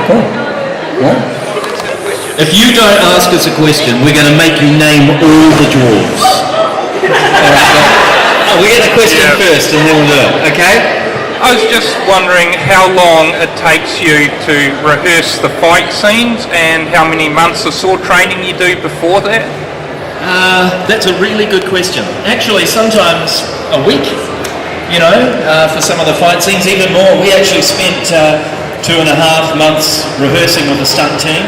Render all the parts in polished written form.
Cool. Yeah. If you don't ask us a question, we're going to make you name all the dwarves. We get a question first and then we'll do it, okay? I was just wondering how long it takes you to rehearse the fight scenes and how many months of sword training you do before that? That's a really good question. Actually, sometimes a week, for some of the fight scenes, even more. We actually spent 2.5 months rehearsing with the stunt team,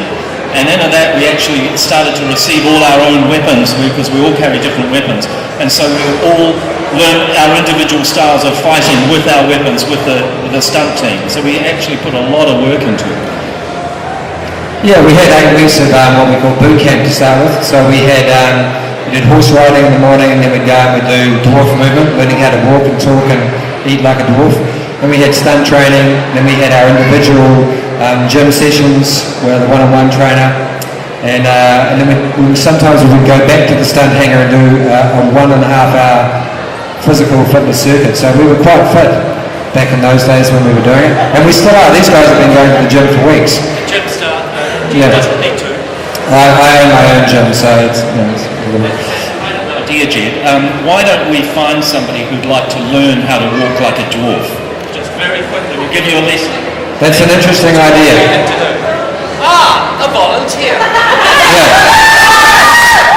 and then of that we actually started to receive all our own weapons because we all carry different weapons, and so we all learned our individual styles of fighting with our weapons with the stunt team. So we actually put a lot of work into it. Yeah, we had 8 weeks of what we call boot camp to start with. So we did horse riding in the morning, and then we'd go and we'd do dwarf movement, learning how to walk and talk and eat like a dwarf. Then we had stunt training, then we had our individual gym sessions where the one-on-one trainer, and then sometimes we would go back to the stunt hangar and do a 1.5-hour physical fitness circuit. So we were quite fit back in those days when we were doing it, and we still are. These guys have been going to the gym for weeks. The gym start, doesn't need to. I own my own gym, so it's Dear Jed, why don't we find somebody who'd like to learn how to walk like a dwarf? Just very quickly, we'll give you a lesson. That's an interesting idea. A volunteer. Yeah.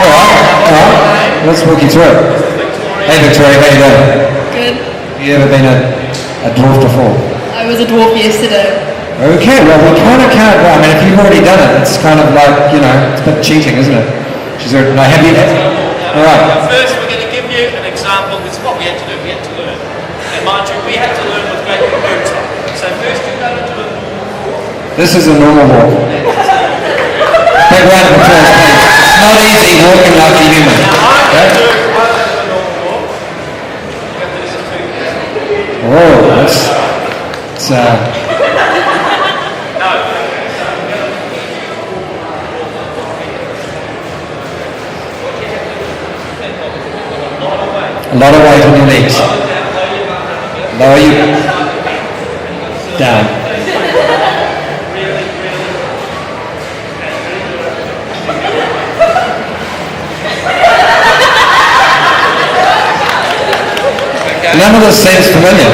All right. Let's walk you through it. Hey Victoria, how you doing? Good. You ever been a dwarf before? I was a dwarf yesterday. Okay, well we kind of can't, I mean if you've already done it, it's kind of like, it's a bit cheating, isn't it? Have you? Alright. First we're going to give you an example. This is what we had to do, we had to learn. And mind you, we had to learn with great boots on. So first you're going to do it. This is a normal walk. Big round of applause, please. It's not easy walking like a human. Oh, it's a lot of weight on your legs. Lower you down. None of this seems familiar.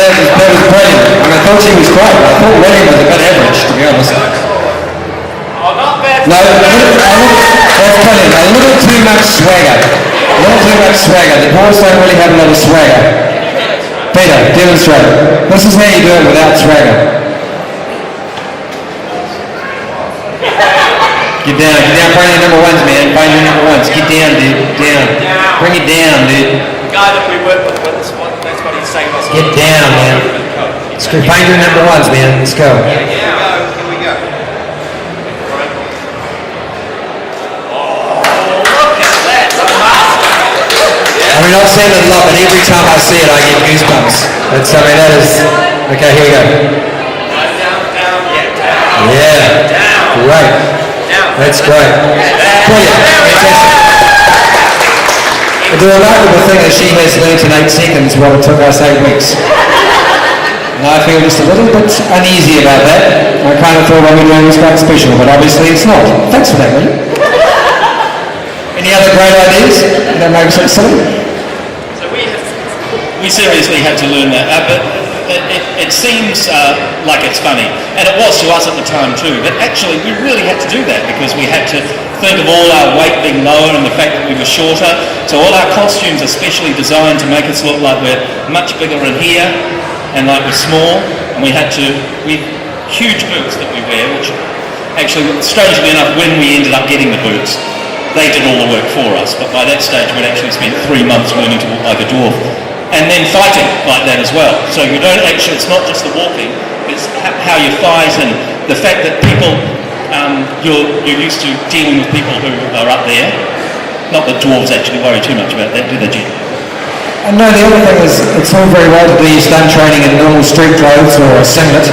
That was brilliant. I thought she was great. I thought William was a bit average, to be honest. Not bad. No, that's brilliant. A little too much swagger. The dwarves don't really have a lot of swagger. Peter, demonstrate. This is how you do it without swagger. Get down, find your number ones, man. Find your number ones. Get down, dude. Down. Bring it down, dude. The guy that we work with, that's what he's saying. Get down, man. Find your number ones, man. Let's go. Here we go. I mean, I've seen it a lot, but every time I see it, I get goosebumps. That is... Okay, here we go. Yeah. Great. That's great. Brilliant. Fantastic. The remarkable thing is she has learnt in 8 seconds what it took us 8 weeks. And I feel just a little bit uneasy about that. I kind of thought what we're doing was quite special, but obviously it's not. Thanks for that, William. Any other great ideas? That makes it silly. So we seriously had to learn that, but it seems like it's funny, and it was to us at the time too, but actually we really had to do that because we had to think of all our weight being lower and the fact that we were shorter, so all our costumes are specially designed to make us look like we're much bigger in here and like we're small, and we huge boots that we wear, which actually, strangely enough, when we ended up getting the boots, they did all the work for us, but by that stage we'd actually spent 3 months learning to walk like a dwarf. And then fighting like that as well. So you don't actually, it's not just the walking, it's how you fight and the fact that people, you're used to dealing with people who are up there. Not that dwarves actually worry too much about that, do they, Jim? No, the other thing is, it's all very well to do your stunt training in normal street clothes or a singlet,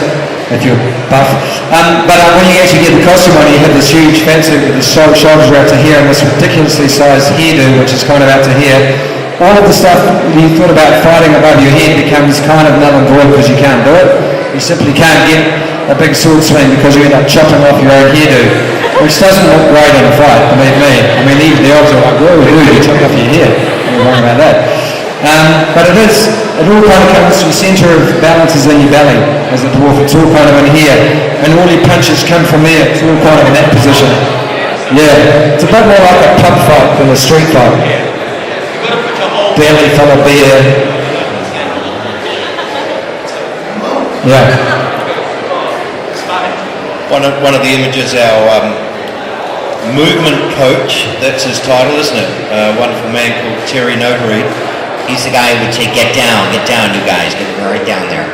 if you're buff. But when you actually get the costume on, you have this huge fansuit with the shoulders are out to here and this ridiculously sized hairdo, which is kind of out to here. all of the stuff you thought about fighting above your head becomes kind of null and void because you can't do it. You simply can't get a big sword swing because you end up chopping off your own hairdo, which doesn't look great in a fight, believe me. I mean, even the odds are like, whoa, you chopped off your hair. Don't worry about that. But it all kind of comes to the centre of balance is in your belly as a dwarf. It's all kind of in here. And all your punches come from there. It's all kind of in that position. Yeah. It's a bit more like a pub fight than a street fight. Belly full of beer. Yeah. One of the images, our movement coach, that's his title, isn't it? A wonderful man called Terry Notary. He's the guy who would say, get down, you guys, get right down there.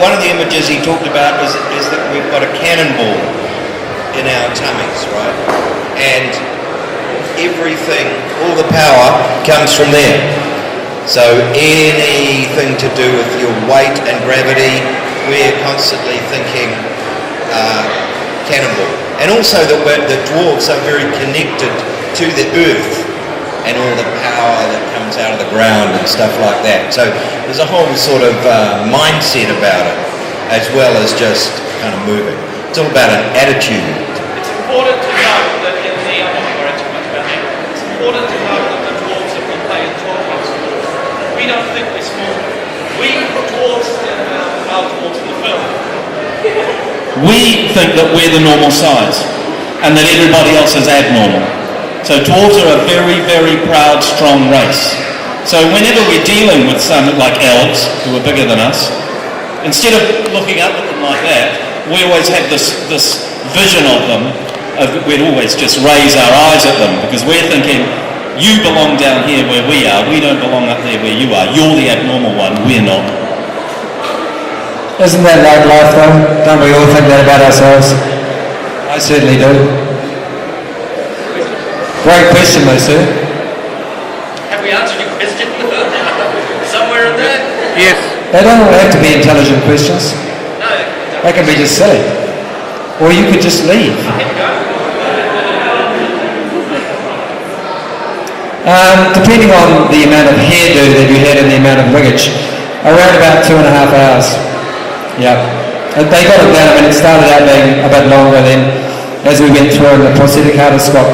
One of the images he talked about is that we've got a cannonball in our tummies, right? And everything, all the power comes from there. So anything to do with your weight and gravity, we're constantly thinking cannonball. And also the dwarves are very connected to the earth and all the power that comes out of the ground and stuff like that. So there's a whole sort of mindset about it, as well as just kind of moving. It's all about an attitude. It's important to note that in the, I'm not going to worry too much about that, it's important to note that the dwarves that we play in 12 months, we don't think we're small. We dwarves are dwarves in the film. We think that we're the normal size and that everybody else is abnormal. So dwarves are a very, very proud, strong race. So whenever we're dealing with some like elves who are bigger than us, instead of looking up at them like that, we always have this vision of them. We'd always just raise our eyes at them because we're thinking, you belong down here where we are. We don't belong up there where you are. You're the abnormal one. We're not. Isn't that like life though? Don't we all think that about ourselves? I certainly do. Great question though, sir. Have we answered your question? Somewhere in there? Yes. They don't all have to be intelligent questions. No. They can be just silly. Or you could just leave. Depending on the amount of hairdo that you had and the amount of wiggage, around about 2.5 hours. Yeah. They got it down. I mean, it started out being a bit longer then. As we went through and the prosthetic artists got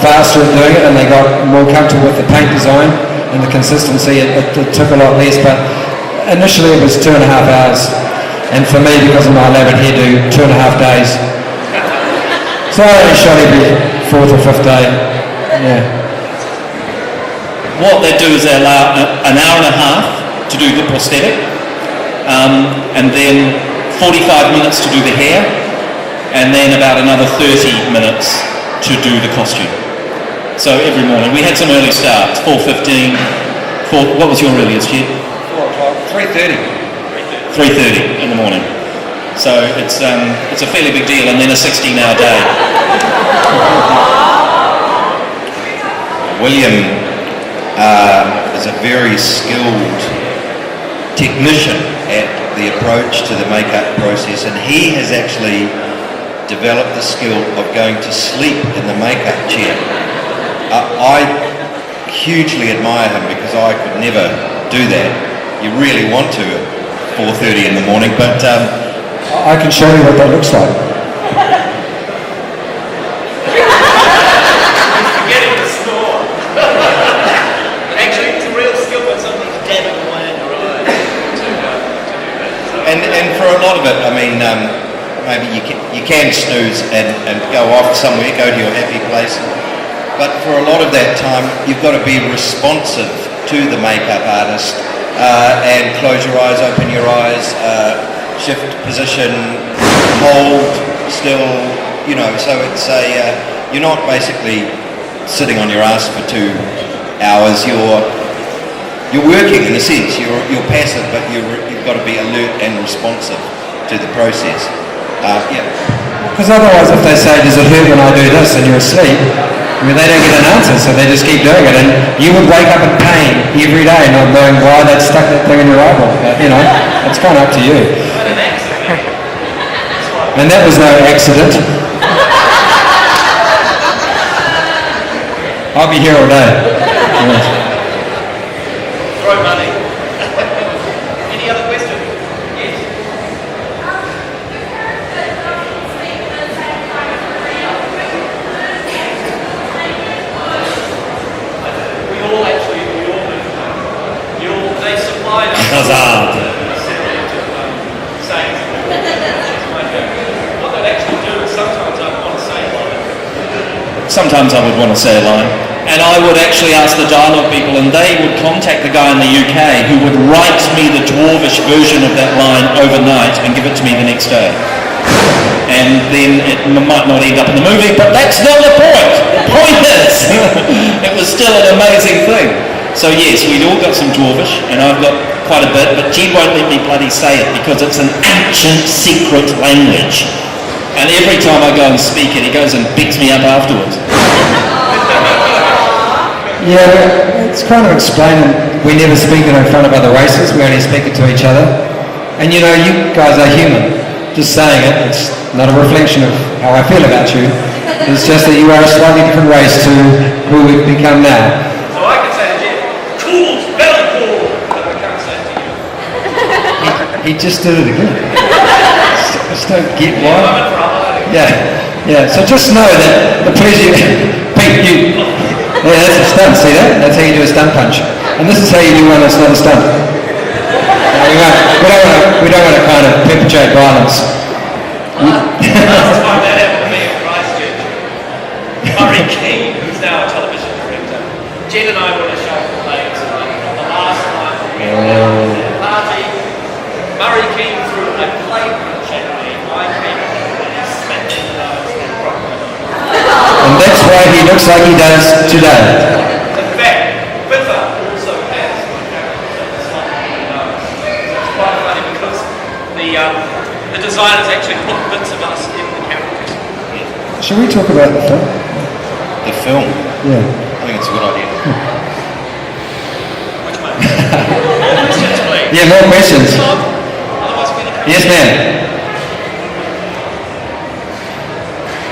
faster at doing it and they got more comfortable with the paint design and the consistency, it took a lot less, but initially it was 2.5 hours. And for me, because of my elaborate hairdo, 2.5 days. So I only shot every 4th or 5th day. Yeah. What they do is they allow an hour and a half to do the prosthetic, and then 45 minutes to do the hair, and then about another 30 minutes to do the costume. So every morning. We had some early starts, 4:15. What was your earliest yet? 4 o'clock, 3:30. 3:30 in the morning. So it's a fairly big deal, and then a 16-hour day. William is a very skilled technician at the approach to the makeup process, and he has actually developed the skill of going to sleep in the makeup chair. I hugely admire him because I could never do that. You really want to at 4:30 in the morning, but I can show you what that looks like. Forgetting the snore. Actually, it's a real skill when somebody's dabbing away in your eye to do that. and for a lot of it, I mean, maybe you can snooze and go off somewhere, go to your happy place. But for a lot of that time, you've got to be responsive to the makeup artist and close your eyes, open your eyes, shift position, hold still, so it's you're not basically sitting on your ass for 2 hours. You're working in a sense. You're passive, but you've got to be alert and responsive to the process. Because otherwise, if they say, does it hurt when I do this, and you're asleep, I mean, they don't get an answer, so they just keep doing it. And you would wake up in pain every day, not knowing why they'd stuck that thing in your eyeball. But, it's kind of up to you. And that was no accident. I'll be here all day. Yes. sometimes I would want to say a line, and I would actually ask the dialogue people, and they would contact the guy in the UK who would write me the Dwarvish version of that line overnight and give it to me the next day. And then it might not end up in the movie, but that's not the point. The point is, it was still an amazing thing. So yes, we'd all got some Dwarvish, and I've got quite a bit, but Jed won't let me bloody say it because it's an ancient secret language. And every time I go and speak it, he goes and beats me up afterwards. Yeah, it's kind of explaining we never speak it in front of other races, we only speak it to each other. And you know, you guys are human. Just saying it, it's not a reflection of how I feel about you. It's just that you are a slightly different race to who we've become now. So I can say to Jeff, cool, very cool, but I can't say it to you. He just did it again. Just don't get why. Yeah. So just know that the pleasure, Pete, you. Yeah, that's a stunt. See that? That's how you do a stunt punch. And this is how you do one that's not a stunt. We don't want to kind of perpetrate violence. Last time that happened to me at Christchurch, Murray Keane, who's now a television director, Jen and I were in a show for Legs, and on the last night we were out at a party. Murray Keane threw a plate punch at me. I came up and he smacked me in the nose and broke my nose. And that's why he looks like he does today. In fact, Biffa also has my character slightly in the nose. It's quite funny because the designers actually put bits of us in the characters. Shall we talk about the film? The film. Yeah. I think it's a good idea. Which one? Questions, please. Yeah, more questions. Otherwise, we're going to Yes, ma'am.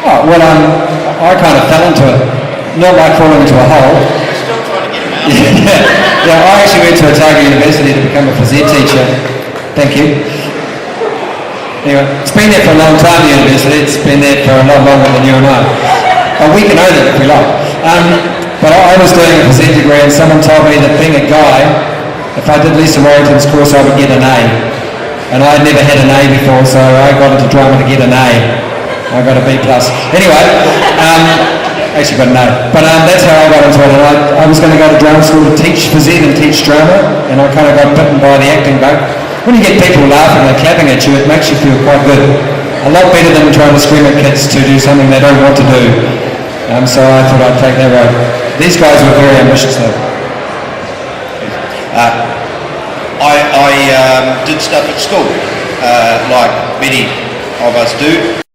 Oh, well, I kind of fell into it. Not like falling into a hole. still trying to get him out. Yeah, I actually went to Otago University to become a phys ed teacher. Thank you. Anyway, it's been there for a long time, the university. It's been there for a lot longer than you and I. But we can own it if we like. But I was doing a phys ed degree and someone told me that being a guy, if I did Lisa Warrington's course, I would get an A. And I'd never had an A before, so I got into drama to get an A. I got a B+. Anyway, actually got an A. But that's how I got into it. And I was going to go to drama school to teach phys ed and teach drama, and I kind of got bitten by the acting bug. When you get people laughing and clapping at you, it makes you feel quite good. A lot better than trying to scream at kids to do something they don't want to do. So I thought I'd take that road. These guys were very ambitious though. I did stuff at school, like many of us do.